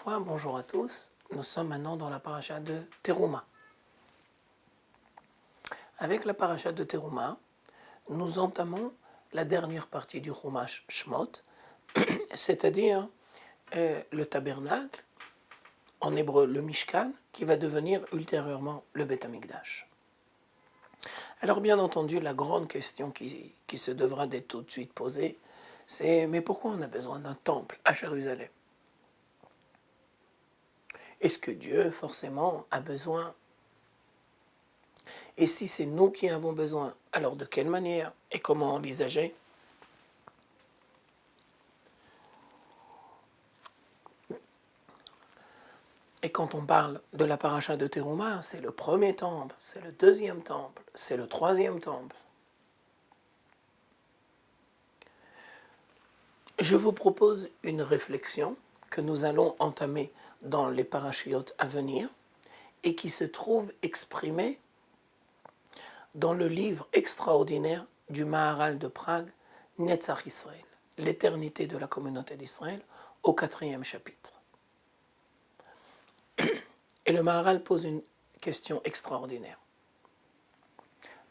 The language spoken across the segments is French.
fois, bonjour à tous. Nous sommes maintenant dans la paracha de Teruma. Avec la paracha de Teruma, nous entamons la dernière partie du Chumash Shmot, c'est-à-dire le tabernacle, en hébreu le Mishkan, qui va devenir ultérieurement le Beth Amikdash. Alors bien entendu, la grande question qui se devra d'être tout de suite posée, c'est mais pourquoi on a besoin d'un temple à Jérusalem? Est-ce que Dieu, forcément, a besoin? Et si c'est nous qui avons besoin, alors de quelle manière et comment envisager? Et quand on parle de la paracha de Teruma, c'est le premier temple, c'est le deuxième temple, c'est le troisième temple. Je vous propose une réflexion que nous allons entamer dans les parachiotes à venir et qui se trouve exprimée dans le livre extraordinaire du Maharal de Prague, Netzach Israël, l'éternité de la communauté d'Israël, au 4e chapitre. Et le Maharal pose une question extraordinaire.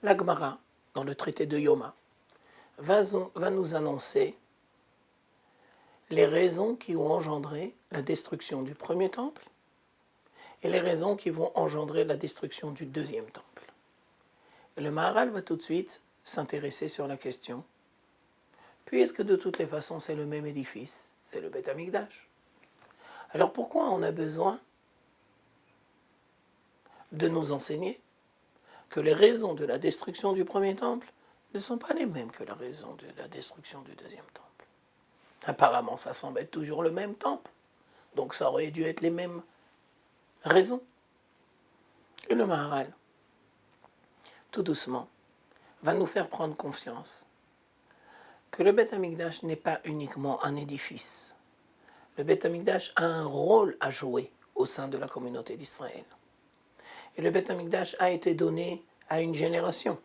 La Gemara, dans le traité de Yoma, va nous annoncer les raisons qui ont engendré la destruction du premier temple et les raisons qui vont engendrer la destruction du deuxième temple. Et le Maharal va tout de suite s'intéresser sur la question, puisque de toutes les façons c'est le même édifice, c'est le Beth Amikdash. Alors pourquoi on a besoin de nous enseigner que les raisons de la destruction du premier temple ne sont pas les mêmes que la raison de la destruction du deuxième temple? Apparemment, ça semble être toujours le même temple. Donc ça aurait dû être les mêmes raisons. Et le Maharal, tout doucement, va nous faire prendre conscience que le Beth Amikdash n'est pas uniquement un édifice. Le Beth Amikdash a un rôle à jouer au sein de la communauté d'Israël. Et le Beth Amikdash a été donné à une génération.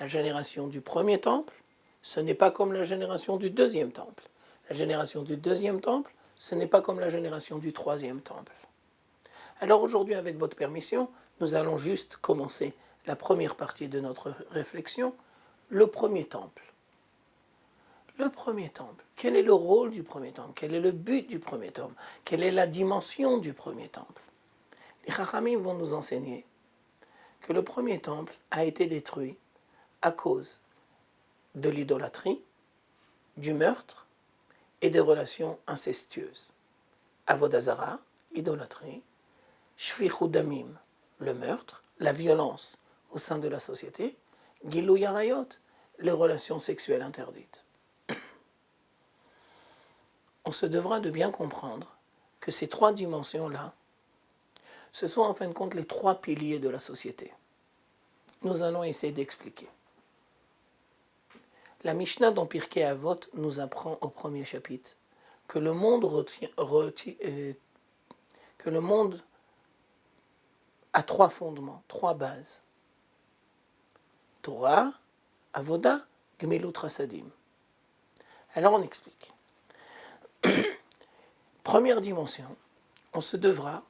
La génération du premier temple, ce n'est pas comme la génération du deuxième temple. La génération du deuxième temple, ce n'est pas comme la génération du troisième temple. Alors aujourd'hui, avec votre permission, nous allons juste commencer la première partie de notre réflexion, le premier temple. Le premier temple, quel est le rôle du premier temple? Quel est le but du premier temple? Quelle est la dimension du premier temple? Les Chachamim vont nous enseigner que le premier temple a été détruit à cause de l'idolâtrie, du meurtre et des relations incestueuses. Avodah Zara, idolâtrie, Shfichut Damim, le meurtre, la violence au sein de la société, Gilui Arayot, les relations sexuelles interdites. On se devra de bien comprendre que ces trois dimensions-là, ce sont en fin de compte les trois piliers de la société. Nous allons essayer d'expliquer. La Mishnah dans Pirkei Avot nous apprend au premier chapitre que le monde a trois fondements, trois bases. Torah, Avoda, Gemilut Chasadim. Alors on explique. Première dimension, on se devra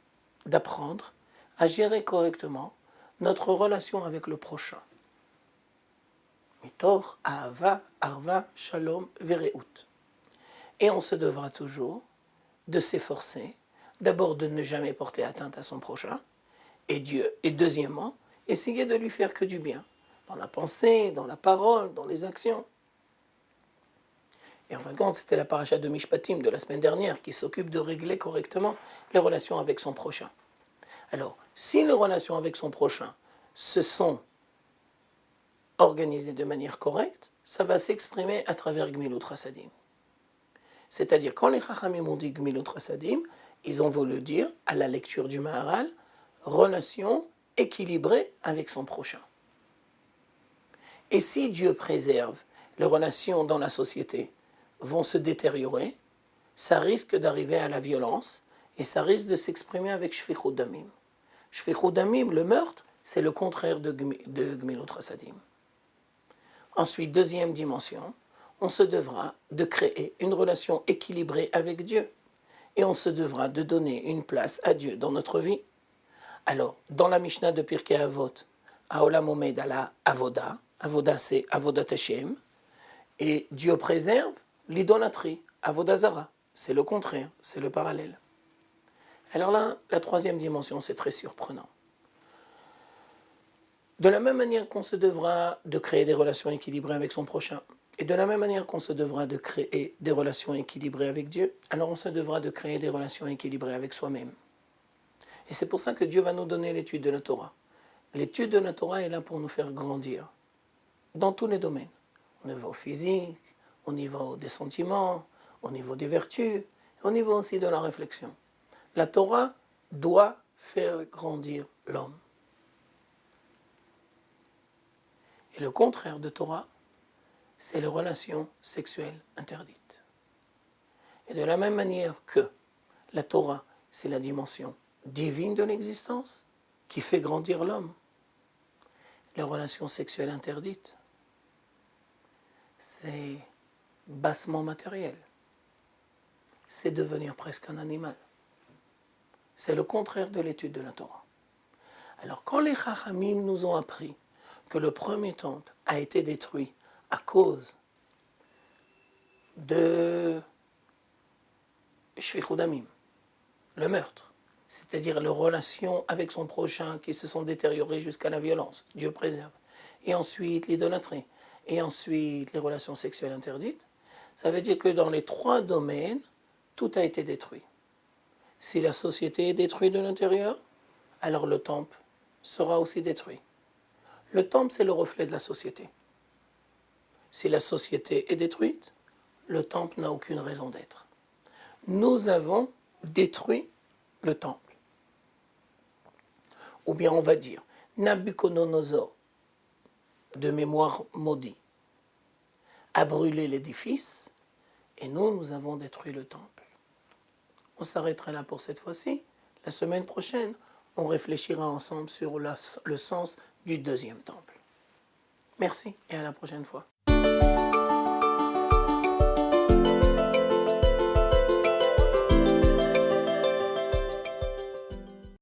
d'apprendre à gérer correctement notre relation avec le prochain. Mitor, Ahava, Arva, Shalom, Vereut. Et on se devra toujours de s'efforcer, d'abord de ne jamais porter atteinte à son prochain, et Dieu, et deuxièmement, essayer de lui faire que du bien, dans la pensée, dans la parole, dans les actions. Et en fin de compte, c'était la paracha de Mishpatim de la semaine dernière qui s'occupe de régler correctement les relations avec son prochain. Alors, si les relations avec son prochain se sont organisées de manière correcte, ça va s'exprimer à travers Gmilut Chasadim. C'est-à-dire, quand les Chachamim ont dit Gmilut Chasadim, ils ont voulu dire, à la lecture du Maharal, relation équilibrée avec son prochain. Et si Dieu préserve les relations dans la société vont se détériorer, ça risque d'arriver à la violence et ça risque de s'exprimer avec Shfichut Damim. Shfichut Damim, le meurtre, c'est le contraire de Gmilut Chasadim. Ensuite, deuxième dimension, on se devra de créer une relation équilibrée avec Dieu. et on se devra de donner une place à Dieu dans notre vie. Alors, dans la Mishnah de Pirkei Avot, Haolam Omed ala Avoda, Avoda c'est Avodat Hashem, et Dieu préserve l'idolâtrie, Avodah Zara, c'est le contraire, c'est le parallèle. Alors là, la troisième dimension, c'est très surprenant. De la même manière qu'on se devra de créer des relations équilibrées avec son prochain, et de la même manière qu'on se devra de créer des relations équilibrées avec Dieu, alors on se devra de créer des relations équilibrées avec soi-même. Et c'est pour ça que Dieu va nous donner l'étude de la Torah. L'étude de la Torah est là pour nous faire grandir dans tous les domaines. Au niveau physique, au niveau des sentiments, au niveau des vertus, au niveau aussi de la réflexion. La Torah doit faire grandir l'homme. Et le contraire de Torah, c'est les relations sexuelles interdites. Et de la même manière que la Torah, c'est la dimension divine de l'existence qui fait grandir l'homme, les relations sexuelles interdites, c'est bassement matériel. C'est devenir presque un animal. C'est le contraire de l'étude de la Torah. Alors quand les Chachamim nous ont appris que le premier temple a été détruit à cause de Shfichut Damim, le meurtre, c'est-à-dire les relations avec son prochain qui se sont détériorées jusqu'à la violence, Dieu préserve, et ensuite l'idolâtrie, et ensuite les relations sexuelles interdites, ça veut dire que dans les trois domaines, tout a été détruit. Si la société est détruite de l'intérieur, alors le temple sera aussi détruit. Le temple, c'est le reflet de la société. Si la société est détruite, le temple n'a aucune raison d'être. Nous avons détruit le temple. Ou bien on va dire, Nabuchodonosor, de mémoire maudit, a brûlé l'édifice et nous avons détruit le temple. On s'arrêtera là pour cette fois-ci. La semaine prochaine, on réfléchira ensemble sur le sens du deuxième temple. Merci et à la prochaine fois.